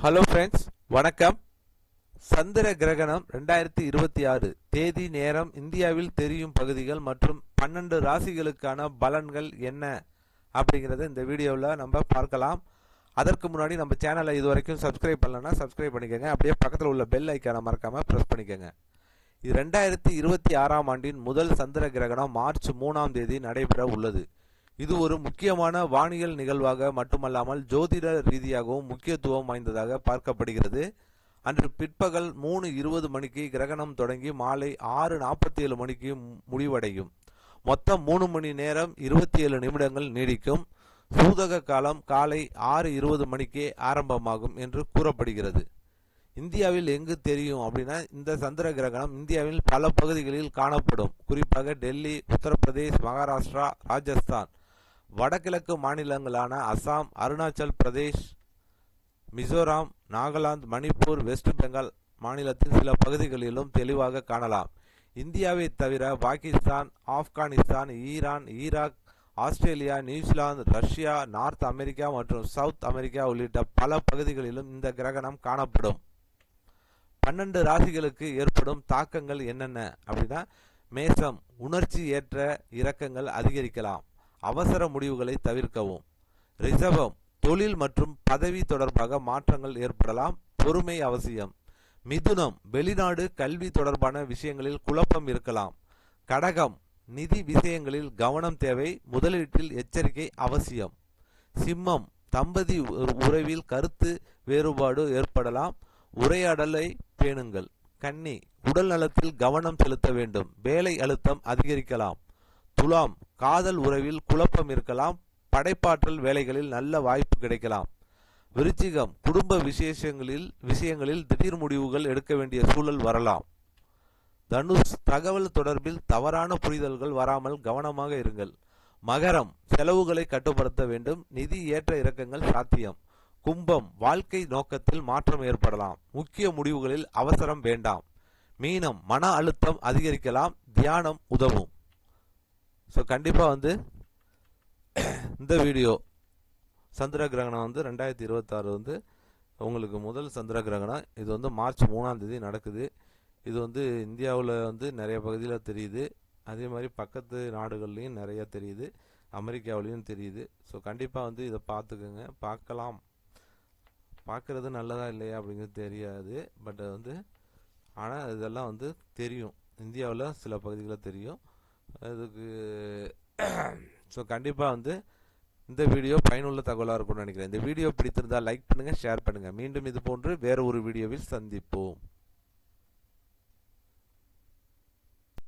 Hello friends, வணக்கம். சந்திர கிரகணம் 2026 தேதி, நேரம், இந்தியாவில் தெரியும் பகுதிகள் மற்றும் 12 ராசிகளுக்கான பலன்கள் என்ன அப்படிங்கிறத இந்த வீடியோவில் நம்ம பார்க்கலாம். அதற்கு முன்னாடி நம்ம சேனலை இதுவரைக்கும் சப்ஸ்கிரைப் பண்ணலன்னா சப்ஸ்கிரைப் பண்ணிக்கோங்க. அப்படியே பக்கத்தில் உள்ள பெல் ஐக்கானை மறக்காமல் ப்ரெஸ் பண்ணிக்கோங்க. இது 2026ஆம் ஆண்டின் முதல் சந்திர கிரகணம் மார்ச் 3ஆம் தேதி நடைபெற உள்ளது. இது ஒரு முக்கியமான வானியல் நிகழ்வாக மட்டுமல்லாமல் ஜோதிட ரீதியாகவும் முக்கியத்துவம் வாய்ந்ததாக பார்க்கப்படுகிறது. அன்று பிற்பகல் 3:20 மணிக்கு கிரகணம் தொடங்கி மாலை 6:47 மணிக்கு முடிவடையும். மொத்தம் 3 மணி நேரம் 27 நிமிடங்கள் நீடிக்கும். சூதக காலம் காலை 6:20 மணிக்கே ஆரம்பமாகும் என்று கூறப்படுகிறது. இந்தியாவில் எங்கு தெரியும் அப்படின்னா, இந்த சந்திர கிரகணம் இந்தியாவில் பல பகுதிகளில் காணப்படும். குறிப்பாக டெல்லி, உத்தரப்பிரதேஷ், மகாராஷ்டிரா, ராஜஸ்தான், வடகிழக்கு மாநிலங்களான அசாம், அருணாச்சல் பிரதேஷ், மிசோராம், நாகாலாந்து, மணிப்பூர், வெஸ்ட் பெங்கால் மாநிலத்தின் சில பகுதிகளிலும் தெளிவாக காணலாம். இந்தியாவை தவிர Pakistan, Afghanistan, Iran, Iraq, Australia, New Zealand, Russia, north America மற்றும் சவுத் அமெரிக்கா உள்ளிட்ட பல பகுதிகளிலும் இந்த கிரகணம் காணப்படும். 12 ராசிகளுக்கு ஏற்படும் தாக்கங்கள் என்னென்ன அப்படின்னா, மேசம், உணர்ச்சி ஏற்ற இறக்கங்கள் அதிகரிக்கலாம், அவசர முடிவுகளை தவிர்க்கவும். ரிஷபம், தொழில் மற்றும் பதவி தொடர்பாக மாற்றங்கள் ஏற்படலாம், பொறுமை அவசியம். மிதுனம், வெளிநாடு, கல்வி தொடர்பான விஷயங்களில் குழப்பம் இருக்கலாம். கடகம், நிதி விஷயங்களில் கவனம் தேவை, முதலீட்டில் எச்சரிக்கை அவசியம். சிம்மம், தம்பதி உறவில் கருத்து வேறுபாடு ஏற்படலாம், உரையாடலை பேணுங்கள். கன்னி, உடல் நலத்தில் கவனம் செலுத்த வேண்டும், வேலை அழுத்தம் அதிகரிக்கலாம். துலாம், காதல் உறவில் குழப்பம் இருக்கலாம், படைப்பாற்றல் வேலைகளில் நல்ல வாய்ப்பு கிடைக்கலாம். விருச்சிகம், குடும்ப விஷயங்களில் திடீர் முடிவுகள் எடுக்க வேண்டிய சூழல் வரலாம். தனுஷ், தகவல் தொடர்பில் தவறான புரிதல்கள் வராமல் கவனமாக இருங்கள். மகரம், செலவுகளை கட்டுப்படுத்த வேண்டும், நிதி ஏற்ற இறக்கங்கள் சாத்தியம். கும்பம், வாழ்க்கை நோக்கத்தில் மாற்றம் ஏற்படலாம், முக்கிய முடிவுகளில் அவசரம் வேண்டாம். மீனம், மன அழுத்தம் அதிகரிக்கலாம், தியானம் உதவும். ஸோ கண்டிப்பாக இந்த வீடியோ சந்திர கிரகணம் 2026 உங்களுக்கு முதல் சந்திர கிரகணம். இது மார்ச் 3ஆம் தேதி நடக்குது. இது இந்தியாவில் நிறைய பகுதியில் தெரியுது. அதே மாதிரி பக்கத்து நாடுகள்லையும் நிறைய தெரியுது, அமெரிக்காவிலையும் தெரியுது. ஸோ கண்டிப்பாக இதை பார்த்துக்குங்க. பார்க்குறது நல்லதா இல்லையா அப்படிங்கிறது தெரியாது. பட் ஆனால் இதெல்லாம் தெரியும், இந்தியாவில் சில பகுதிகளில் தெரியும் அதுக்கு. ஸோ கண்டிப்பாக இந்த வீடியோ பயனுள்ள தகவலாக இருக்கும்னு நினைக்கிறேன். இந்த வீடியோ பிடித்திருந்தால் லைக் பண்ணுங்கள், ஷேர் பண்ணுங்கள். மீண்டும் இது போன்று வேறு ஒரு வீடியோவில் சந்திப்போம்.